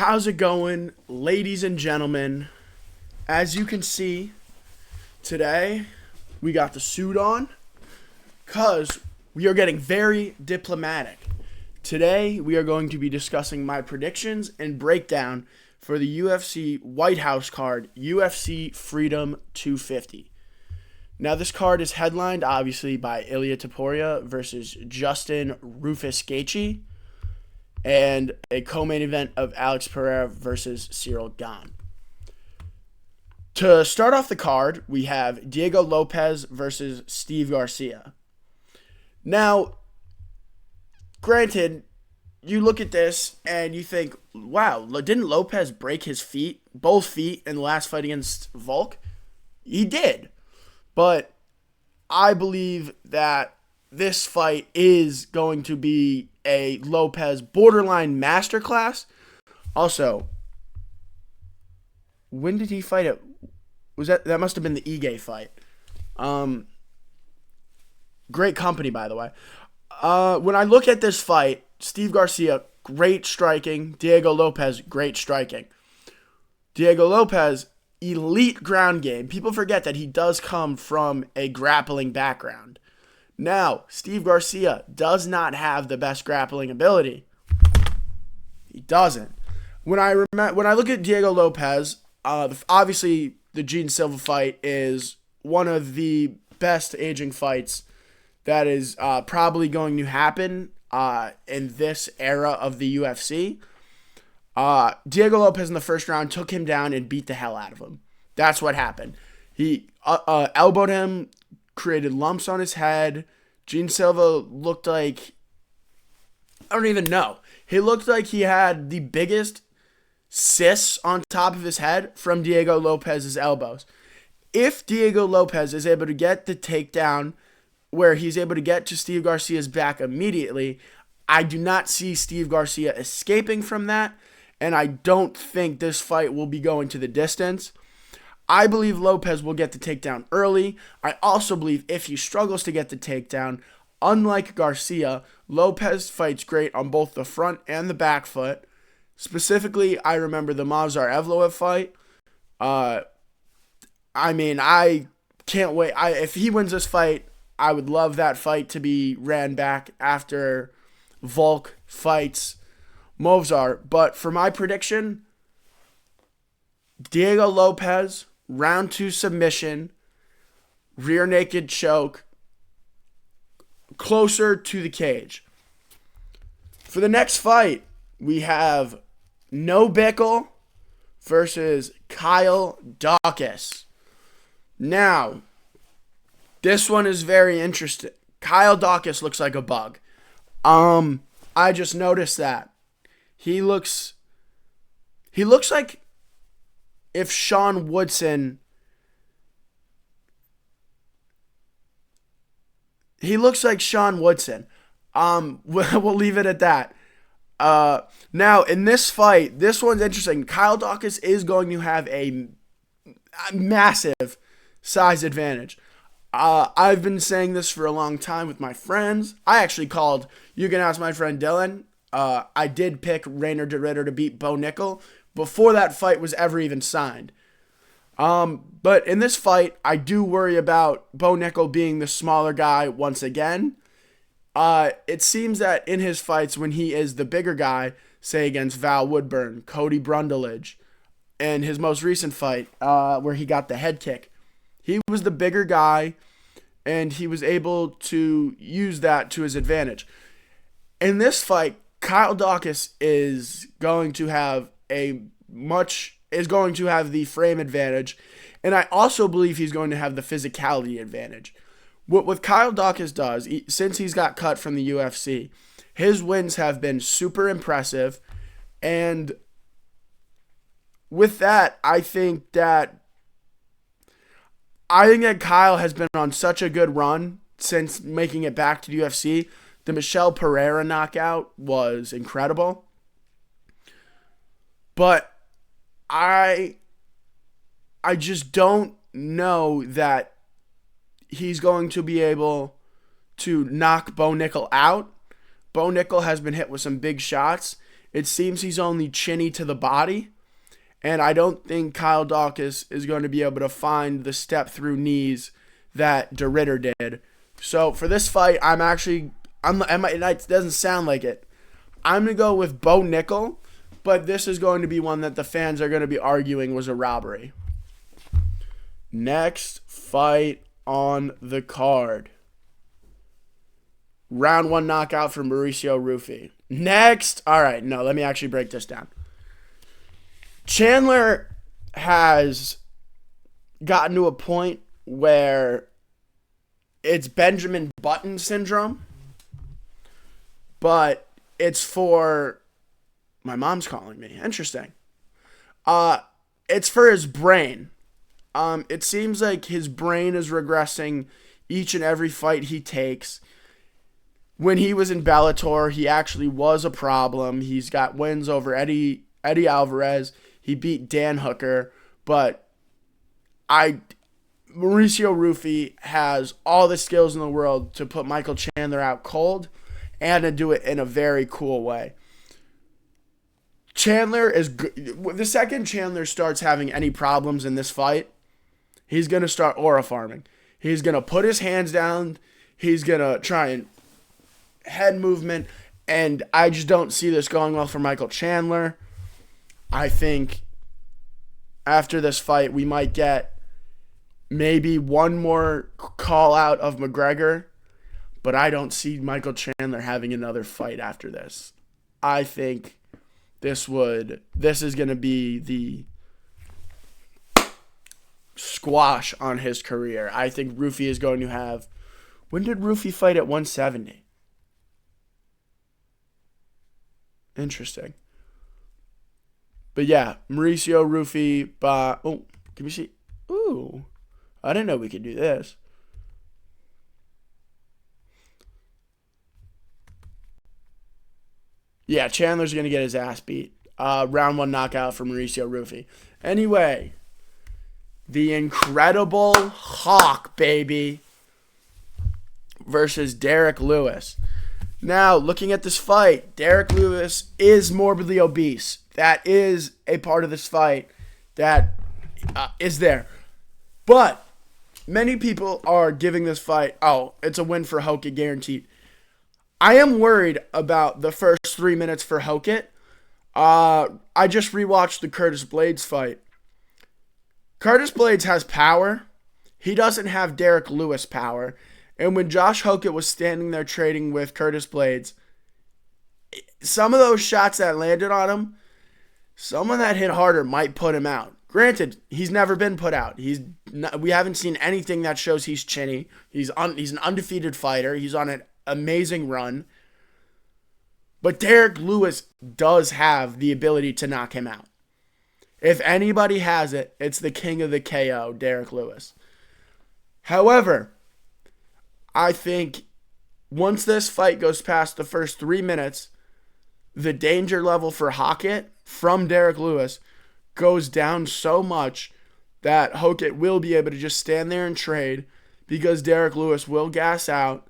How's it going, ladies and gentlemen? As you can see, today we got the suit on because we are getting very diplomatic. Today we are going to be discussing my predictions and breakdown for the UFC Whitehouse card, UFC Freedom 250. Now this card is headlined obviously by Ilia versus Justin Rufus Gaethje, and a co-main event of Alex Pereira versus Cyril Gane. To start off the card, we have Diego Lopes versus Steve Garcia. Now, granted, you look at this and you think, wow, didn't Lopez break his feet, both feet, in the last fight against Volk? He did. But I believe that this fight is going to be a Lopez borderline masterclass. Also, when did he fight it? That must have been the Ige fight. Great company, by the way. When I look at this fight, Steve Garcia, great striking. Diego Lopez, great striking. Diego Lopez, elite ground game. People forget that he does come from a grappling background. Now, Steve Garcia does not have the best grappling ability. He doesn't. When I look at Diego Lopez, obviously the Gene Silva fight is one of the best aging fights that is probably going to happen in this era of the UFC. Diego Lopez in the first round took him down and beat the hell out of him. That's what happened. He elbowed him, created lumps on his head. Gene Silva looked like, I don't even know. He looked like he had the biggest cysts on top of his head from Diego Lopez's elbows. If Diego Lopez is able to get the takedown where he's able to get to Steve Garcia's back immediately, I do not see Steve Garcia escaping from that, and I don't think this fight will be going to the distance. I believe Lopez will get the takedown early. I also believe if he struggles to get the takedown, unlike Garcia, Lopez fights great on both the front and the back foot. Specifically, I remember the Movsar Evloev fight. I can't wait. If he wins this fight, I would love that fight to be ran back after Volk fights Movsar. But for my prediction, Diego Lopez, round 2 submission, rear naked choke, closer to the cage. For the next fight, we have No Bickle versus Kyle Daukaus. Now, this one is very interesting. Kyle Daukaus looks like a bug. I just noticed that. He looks like if Sean Woodson, he looks like Sean Woodson. We'll leave it at that. Now, in this fight, this one's interesting. Kyle Daukaus is going to have a massive size advantage. I've been saying this for a long time with my friends. You can ask my friend Dylan. I did pick Rainer de Ritter to beat Bo Nickel before that fight was ever even signed. But in this fight, I do worry about Bo Nickel being the smaller guy once again. It seems that in his fights when he is the bigger guy, say against Val Woodburn, Cody Brundlage, and his most recent fight where he got the head kick, he was the bigger guy and he was able to use that to his advantage. In this fight, Kyle Daukaus is going to have the frame advantage, and I also believe he's going to have the physicality advantage. What Kyle Daukaus does, since he's got cut from the UFC, his wins have been super impressive, and with that, I think that Kyle has been on such a good run since making it back to the UFC. The Michel Pereira knockout was incredible. But I just don't know that he's going to be able to knock Bo Nickel out. Bo Nickel has been hit with some big shots, It seems he's only chinny to the body. And I don't think Kyle Dawkins is going to be able to find the step-through knees that DeRitter did. So for this fight, it doesn't sound like it. I'm going to go with Bo Nickel, but this is going to be one that the fans are going to be arguing was a robbery. Next fight on the card. Round 1 knockout for Mauricio Rufy. Next. All right, no, let me actually break this down. Chandler has gotten to a point where it's Benjamin Button syndrome, but it's for... My mom's calling me. Interesting. It's for his brain. It seems like his brain is regressing each and every fight he takes. When he was in Bellator, he actually was a problem. He's got wins over Eddie Alvarez. He beat Dan Hooker. But Mauricio Rufy has all the skills in the world to put Michael Chandler out cold and to do it in a very cool way. Chandler is good. The second Chandler starts having any problems in this fight, he's going to start aura farming. He's going to put his hands down. He's going to try and head movement. And I just don't see this going well for Michael Chandler. I think after this fight, we might get maybe one more call out of McGregor. But I don't see Michael Chandler having another fight after this. I think this is going to be the squash on his career. I think Rufy is going to have... When did Rufy fight at 170? Interesting. But yeah, Mauricio Rufy... Oh, can we see? Ooh, I didn't know we could do this. Yeah, Chandler's going to get his ass beat. Round 1 knockout for Mauricio Rufy. Anyway, the Incredible Hawk, baby, versus Derek Lewis. Now, looking at this fight, Derek Lewis is morbidly obese. That is a part of this fight that is there. But many people are giving this fight, oh, it's a win for Hokit guaranteed. I am worried about the first 3 minutes for Hokit. I just rewatched the Curtis Blades fight. Curtis Blades has power. He doesn't have Derek Lewis power. And when Josh Hokit was standing there trading with Curtis Blades, some of those shots that landed on him, someone that hit harder might put him out. Granted, he's never been put out. We haven't seen anything that shows he's chinny. He's an undefeated fighter. He's on an amazing run. But Derek Lewis does have the ability to knock him out. If anybody has it, it's the king of the KO, Derek Lewis. However, I think once this fight goes past the first 3 minutes, the danger level for Hokit from Derek Lewis goes down so much that Hokit will be able to just stand there and trade because Derek Lewis will gas out.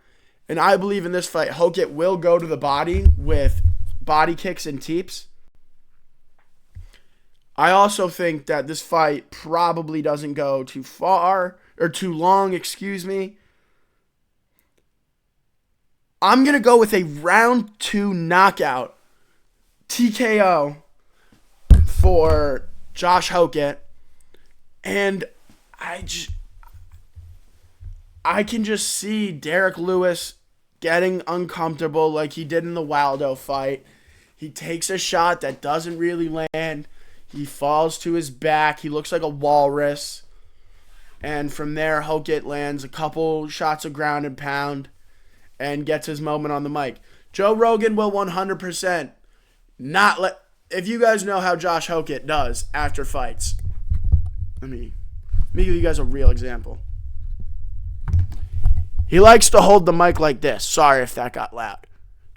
And I believe in this fight, Hokit will go to the body with body kicks and teeps. I also think that this fight probably doesn't go too far, or too long, excuse me. I'm going to go with a round 2 knockout, TKO, for Josh Hokit. And I can just see Derek Lewis getting uncomfortable like he did in the Waldo fight. He takes a shot that doesn't really land. He falls to his back. He looks like a walrus. And from there, Hokit lands a couple shots of ground and pound and gets his moment on the mic. Joe Rogan will 100% not let... If you guys know how Josh Hokit does after fights, let me give you guys a real example. He likes to hold the mic like this. Sorry if that got loud.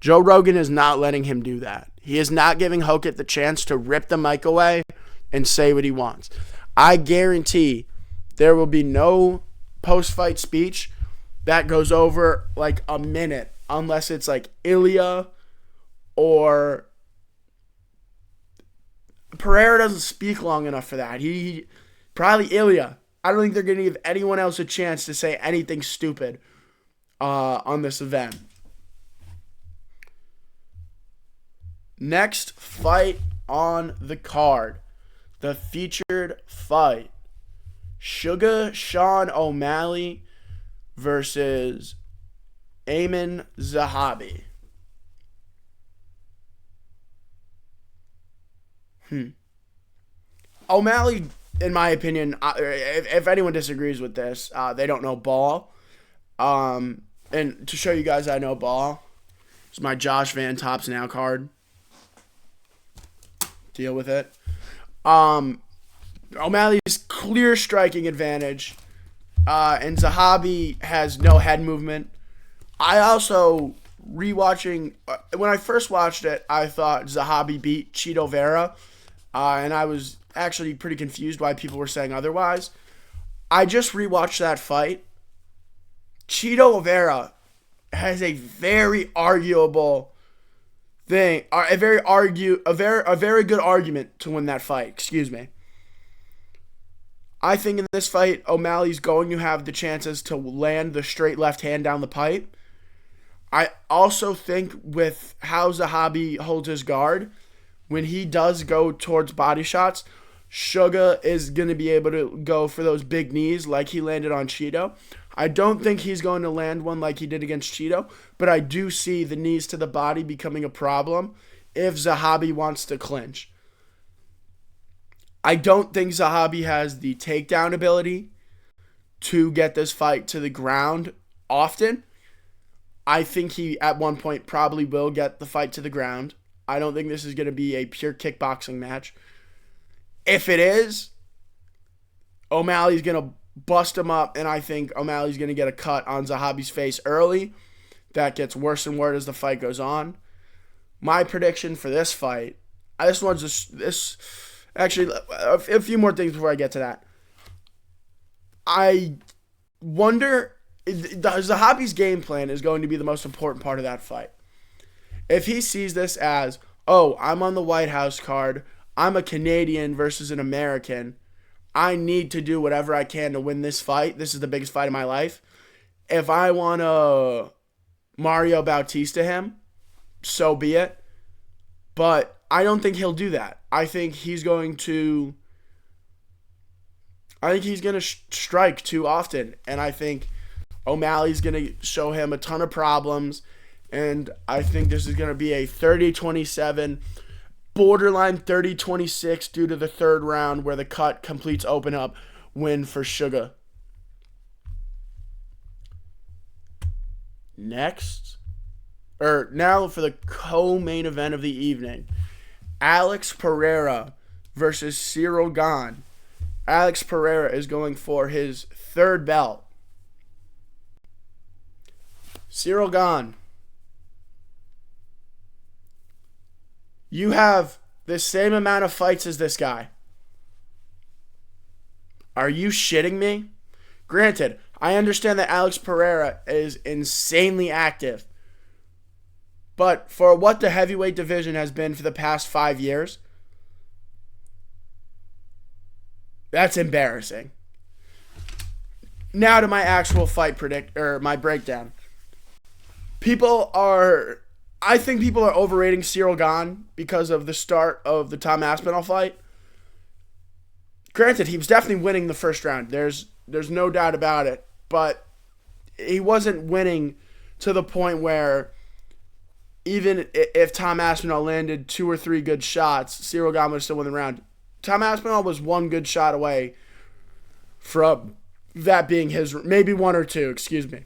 Joe Rogan is not letting him do that. He is not giving Hokit the chance to rip the mic away and say what he wants. I guarantee there will be no post-fight speech that goes over like a minute unless it's like Ilia or Pereira doesn't speak long enough for that. He probably Ilia. I don't think they're going to give anyone else a chance to say anything stupid on this event. Next fight on the card. The featured fight. Sugar Sean O'Malley versus Amin Zahabi. O'Malley, in my opinion, if anyone disagrees with this, they don't know ball. And to show you guys I know ball, it's my Josh Van Tops Now card. Deal with it. O'Malley's clear striking advantage, and Zahabi has no head movement. I also, rewatching, when I first watched it, I thought Zahabi beat Chito Vera, and I was actually pretty confused why people were saying otherwise. I just rewatched that fight. Chito Vera has a very arguable thing, a very good argument to win that fight. Excuse me. I think in this fight, O'Malley's going to have the chances to land the straight left hand down the pipe. I also think with how Zahabi holds his guard, when he does go towards body shots, Suga is going to be able to go for those big knees like he landed on Chito. I don't think he's going to land one like he did against Chito, but I do see the knees to the body becoming a problem if Zahabi wants to clinch. I don't think Zahabi has the takedown ability to get this fight to the ground often. I think he, at one point, probably will get the fight to the ground. I don't think this is going to be a pure kickboxing match. If it is, O'Malley's going to bust him up, and I think O'Malley's going to get a cut on Zahabi's face early. That gets worse and worse as the fight goes on. My prediction for this fight, actually, a few more things before I get to that. I wonder, Zahabi's game plan is going to be the most important part of that fight. If he sees this as, oh, I'm on the Whitehouse card, I'm a Canadian versus an American, I need to do whatever I can to win this fight. This is the biggest fight of my life. If I want to Mario Bautista him, so be it. But I don't think he'll do that. I think he's going to strike too often. And I think O'Malley's going to show him a ton of problems. And I think this is going to be a 30-27, borderline 30-26 due to the third round where the cut completes open up win for Suga. Now for the co-main event of the evening. Alex Pereira versus Cyril Gane. Alex Pereira is going for his third belt. Cyril Gane, you have the same amount of fights as this guy. Are you shitting me? Granted, I understand that Alex Pereira is insanely active. But for what the heavyweight division has been for the past 5 years, that's embarrassing. Now to my actual fight my breakdown. I think people are overrating Cyril Gane because of the start of the Tom Aspinall fight. Granted, he was definitely winning the first round. There's no doubt about it. But he wasn't winning to the point where even if Tom Aspinall landed 2 or 3 good shots, Cyril Gane would still win the round. Tom Aspinall was 1 good shot away from that being his, maybe 1 or 2, excuse me.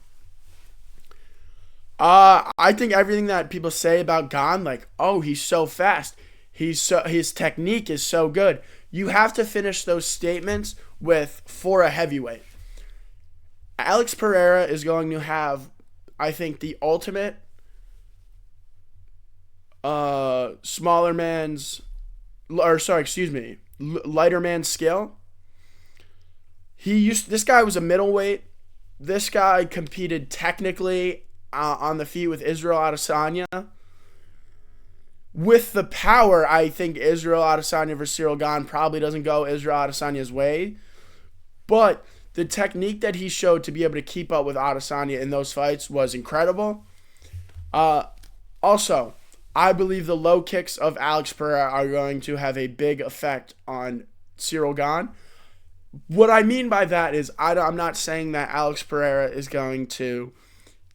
I think everything that people say about Gane, like, oh, he's so fast, his technique is so good. You have to finish those statements with for a heavyweight. Alex Pereira is going to have, I think, the ultimate lighter man's skill. This guy was a middleweight. This guy competed technically on the feet with Israel Adesanya. with the power, I think Israel Adesanya versus Ciryl Gane probably doesn't go Israel Adesanya's way. But the technique that he showed to be able to keep up with Adesanya in those fights was incredible. Also, I believe the low kicks of Alex Pereira are going to have a big effect on Ciryl Gane. What I mean by that is I'm not saying that Alex Pereira is going to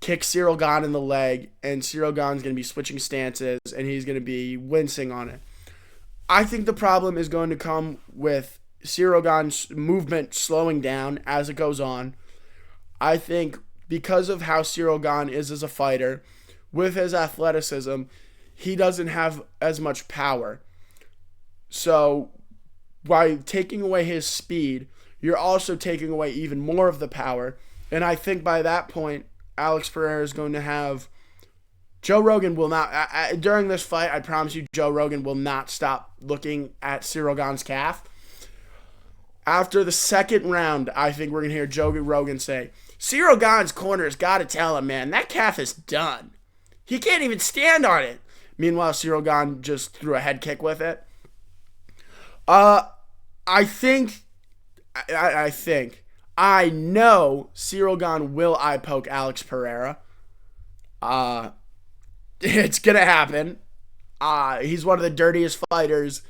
kick Ciryl Gane in the leg and Ciryl Gane's going to be switching stances and he's going to be wincing on it. I think the problem is going to come with Ciryl Gane's movement slowing down as it goes on. I think because of how Ciryl Gane is as a fighter, with his athleticism, he doesn't have as much power. So by taking away his speed, you're also taking away even more of the power. And I think by that point, Alex Pereira is going to have... Joe Rogan will not... during this fight, I promise you, Joe Rogan will not stop looking at Ciryl Gane's calf. After the second round, I think we're going to hear Joe Rogan say, Ciryl Gane's corner has got to tell him, man, that calf is done. He can't even stand on it. Meanwhile, Ciryl Gane just threw a head kick with it. I know Ciryl Gane will eye poke Alex Pereira. It's going to happen. He's one of the dirtiest fighters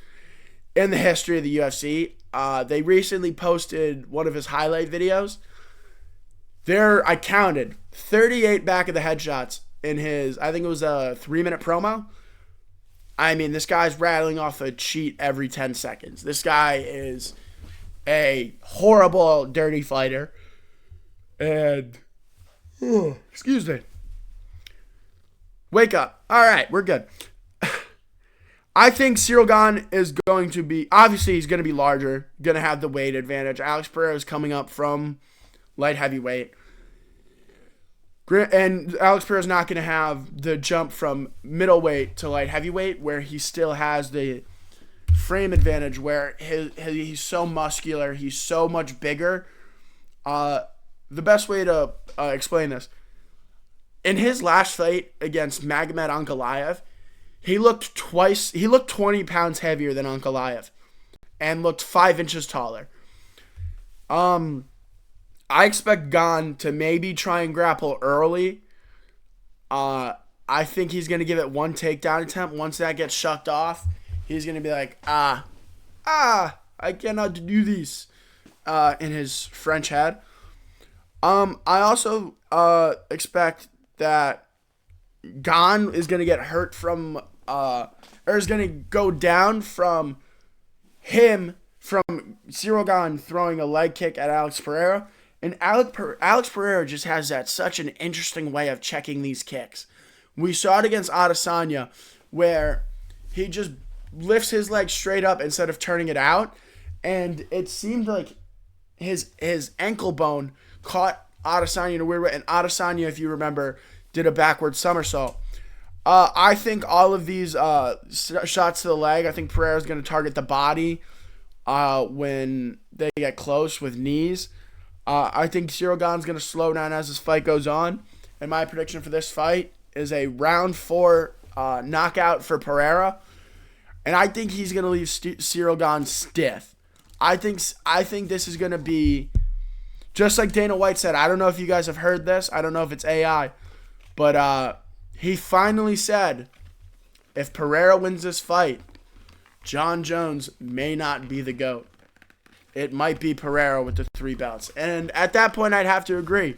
in the history of the UFC. They recently posted one of his highlight videos. I counted 38 back of the headshots in his, I think it was a 3-minute promo. I mean, this guy's rattling off a cheat every 10 seconds. This guy is a horrible, dirty fighter. And, excuse me. Wake up. All right, we're good. I think Ciryl Gane is going to be, obviously he's going to be larger, going to have the weight advantage. Alex Pereira is coming up from light heavyweight. And Alex Pereira is not going to have the jump from middleweight to light heavyweight, where he still has the frame advantage, where he's so muscular, he's so much bigger. The best way to explain this, in his last fight against Magomed Ankalaev, he looked 20 pounds heavier than Ankalaev and looked 5 inches taller. I expect Gane to maybe try and grapple early. I think he's going to give it one takedown attempt. Once that gets shucked off, he's going to be like, I cannot do this, in his French head. I also expect that Gane is going to get hurt from, or is going to go down from Ciryl Gane throwing a leg kick at Alex Pereira. And Alex Pereira just has such an interesting way of checking these kicks. We saw it against Adesanya, where he just lifts his leg straight up instead of turning it out. And it seemed like his ankle bone caught Adesanya in a weird way. And Adesanya, if you remember, did a backward somersault. I think all of these shots to the leg, I think Pereira's going to target the body when they get close with knees. I think Ciryl Gane's going to slow down as this fight goes on. And my prediction for this fight is a round 4 knockout for Pereira. And I think he's going to leave Ciryl Gane stiff. I think this is going to be, just like Dana White said, I don't know if you guys have heard this. I don't know if it's AI. But he finally said, if Pereira wins this fight, John Jones may not be the GOAT. It might be Pereira with the 3 belts. And at that point, I'd have to agree.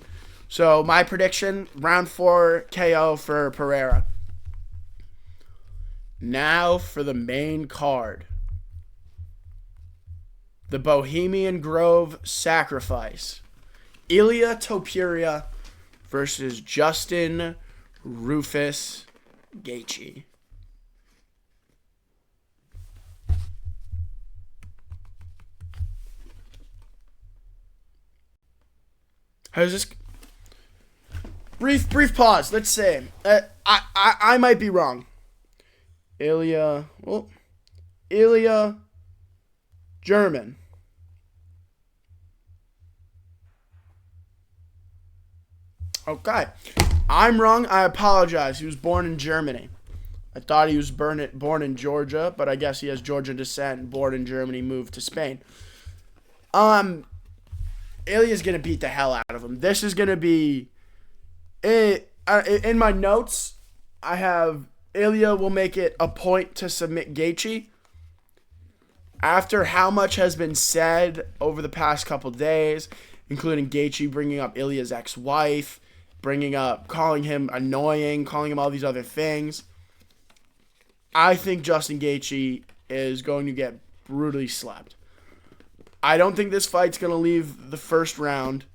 So my prediction, round 4 KO for Pereira. Now for the main card. The Bohemian Grove Sacrifice. Ilia Topuria versus Justin Rufus Gaethje. How's this? Brief pause. Let's say I might be wrong. Ilia German. Okay, I'm wrong. I apologize. He was born in Germany. I thought he was born in Georgia, but I guess he has Georgian descent, born in Germany, moved to Spain. Ilia's going to beat the hell out of him. This is going to be... In my notes, I have Ilia will make it a point to submit Gaethje. After how much has been said over the past couple days, including Gaethje bringing up Ilia's ex-wife, calling him annoying, calling him all these other things, I think Justin Gaethje is going to get brutally slapped. I don't think this fight's going to leave the first round.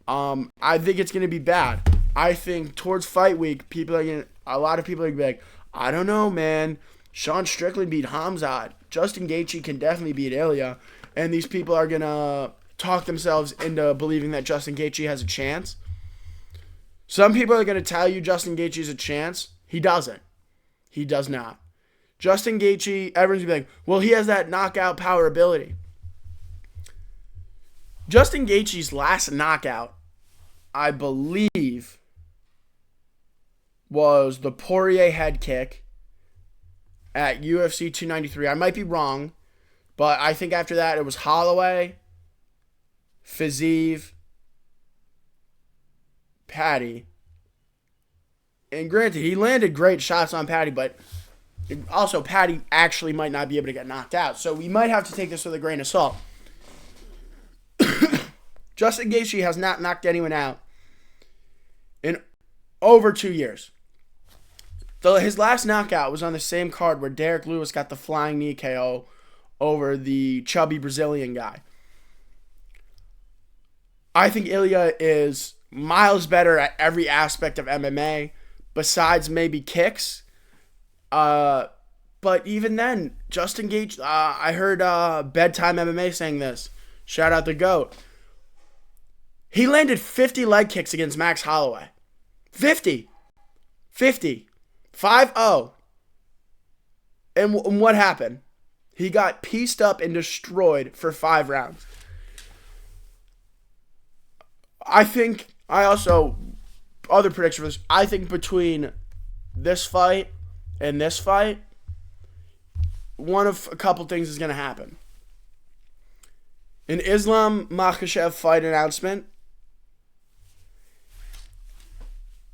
I think it's going to be bad. I think towards fight week, a lot of people are going to be like, I don't know, man. Sean Strickland beat Hamzat. Justin Gaethje can definitely beat Ilia. And these people are going to talk themselves into believing that Justin Gaethje has a chance. Some people are going to tell you Justin Gaethje has a chance. He doesn't. He does not. Justin Gaethje, everyone's going to be like, well, he has that knockout power ability. Justin Gaethje's last knockout, I believe, was the Poirier head kick at UFC 293. I might be wrong, but I think after that it was Holloway, Fiziev, Patty. And granted, he landed great shots on Patty, but also Patty actually might not be able to get knocked out. So we might have to take this with a grain of salt. Justin Gaethje has not knocked anyone out in over 2 years. His last knockout was on the same card where Derek Lewis got the flying knee KO over the chubby Brazilian guy. I think Ilia is miles better at every aspect of MMA, besides maybe kicks. But even then, Justin Gaethje, I heard Bedtime MMA saying this. Shout out the GOAT. He landed 50 leg kicks against Max Holloway. 50. 5-0. And what happened? He got pieced up and destroyed for 5 rounds. Other prediction for this, I think between this fight and this fight, one of a couple things is going to happen. An Islam Makhachev fight announcement,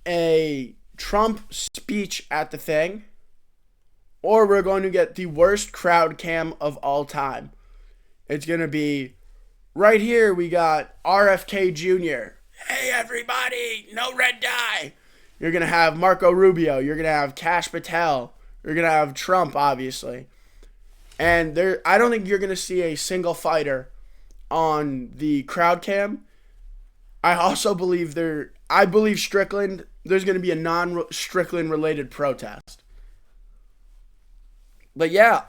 a Trump speech at the thing, or we're going to get the worst crowd cam of all time. It's going to be, right here we got RFK Jr. Hey everybody, no red dye. You're going to have Marco Rubio. You're going to have Kash Patel. You're going to have Trump, obviously. And I don't think you're going to see a single fighter on the crowd cam. I also believe Strickland, there's going to be a non-Strickland related protest. But yeah,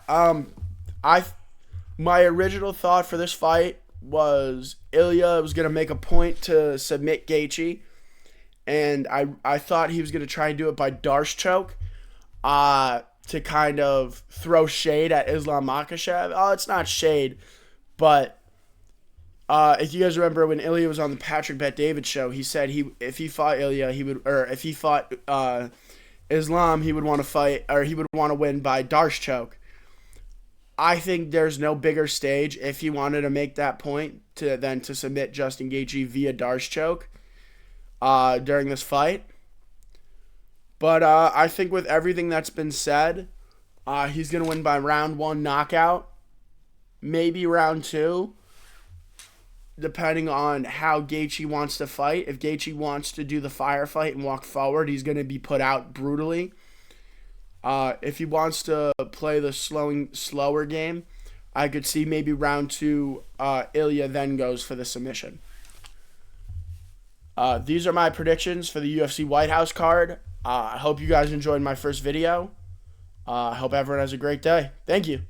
my original thought for this fight was Ilia was going to make a point to submit Gaethje, and I thought he was going to try and do it by Darce choke to kind of throw shade at Islam Makhachev. Oh, it's not shade, but if you guys remember when Ilia was on the Patrick Bet-David show, he said if he fought Ilia, if he fought Islam, he would want to fight, or he would want to win by Darce choke. I think there's no bigger stage if he wanted to make that point than to submit Justin Gaethje via Darce choke during this fight. But I think with everything that's been said, he's going to win by round 1 knockout, maybe round 2. Depending on how Gaethje wants to fight. If Gaethje wants to do the firefight and walk forward, he's going to be put out brutally. If he wants to play the slower game, I could see maybe round 2, Ilia then goes for the submission. These are my predictions for the UFC Whitehouse card. I hope you guys enjoyed my first video. I hope everyone has a great day. Thank you.